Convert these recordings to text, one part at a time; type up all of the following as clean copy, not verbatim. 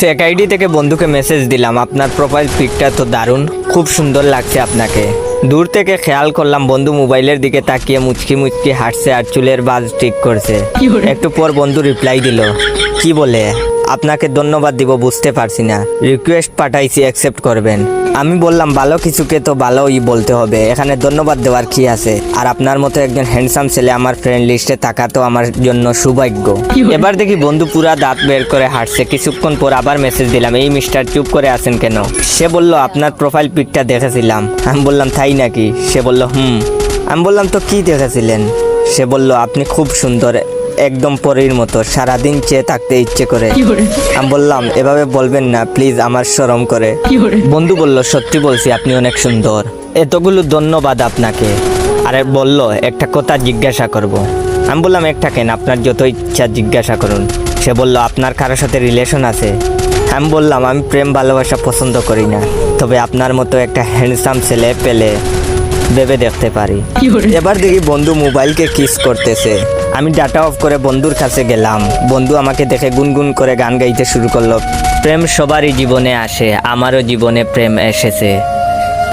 Fake ID থেকে বন্ধুকে message দিলাম, আপনার প্রোফাইল পিকটা তো দারুণ, খুব সুন্দর লাগছে আপনাকে। দূর থেকে খেয়াল করলাম বন্ধু মোবাইলের দিকে তাকিয়ে মুচকি মুচকি হাঁটছে আর চুলের বাজ ঠিক করছে। একটু পর বন্ধু রিপ্লাই দিল, কি বলে আপনাকে ধন্যবাদ দিব বুঝতে পারছি না, রিকোয়েস্ট পাঠাইছি অ্যাকসেপ্ট করবেন। আমি বললাম ভালো কিছুকে তো ভালোই বলতে হবে, এখানে ধন্যবাদ দেওয়ার কি আছে, আর আপনার মতো একজন হ্যান্ডসাম ছেলে আমার ফ্রেন্ড লিস্টে থাকা তো আমার জন্য সৌভাগ্য। এবার দেখি বন্ধু পুরা দাঁত বের করে হাঁটছে। কিছুক্ষণ পর আবার মেসেজ দিলাম, এই মিস্টার চুপ করে আছেন কেন? সে বলল আপনার প্রোফাইল পিকটা দেখেছিলাম। আমি বললাম তাই নাকি? সে বলল আমি বললাম তো কি দেখেছিলেন? সে বলল আপনি খুব সুন্দর, একদম পরীর মতো, সারাদিন চেয়ে থাকতে ইচ্ছে করে। আমি বললাম এভাবে বলবেন না প্লিজ, আমার শরম করে। বন্ধু বলল সত্যি বলছি আপনি অনেক সুন্দর, এতগুলো ধন্যবাদ আপনাকে। আরে বলল একটা কথা জিজ্ঞাসা করব। আমি বললাম একটা কেন, আপনার যত ইচ্ছা জিজ্ঞাসা করুন। সে বলল আপনার কারোর সাথে রিলেশন আছে? আমি বললাম আমি প্রেম ভালোবাসা পছন্দ করি না, তবে আপনার মতো একটা হ্যান্ডসাম ছেলে পেলে ভেবে দেখতে পারি। এবার দেখি বন্ধু মোবাইলকে কিস করতেছে। আমি ডাটা অফ করে বন্ধুর কাছে গেলাম। বন্ধু আমাকে দেখে গুনগুন করে গান গাইতে শুরু করলো, প্রেম সবারই জীবনে আসে, আমারও জীবনে প্রেম এসেছে,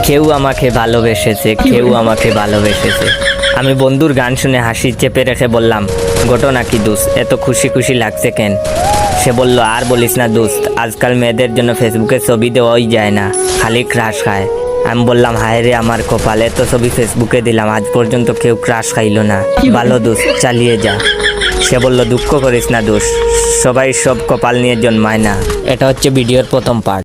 কেউ আমাকে ভালোবেসেছে, কেউ আমাকে ভালোবেসেছে। আমি বন্ধুর গান শুনে হাসি চেপে রেখে বললাম, ঘটনা কি দোস্ত, এত খুশি খুশি লাগছে কেন? সে বলল আর বলিস না দোস্ত, আজকাল মেয়েদের জন্য ফেসবুকে ছবি দেওয়াই যায় না, খালি ক্রাশ খায়। আমি বললাম হায় রে আমার কপাল, এত ছবি ফেসবুকে দিলাম, আজ পর্যন্ত কেউ ক্রাশ খাইলো না, ভালো দোস্ত চালিয়ে যা। সে বলল দুঃখ করিস না দোস্ত, সবাই সব কপাল নিয়ে জন্মায় না। এটা হচ্ছে ভিডিওর প্রথম পার্ট।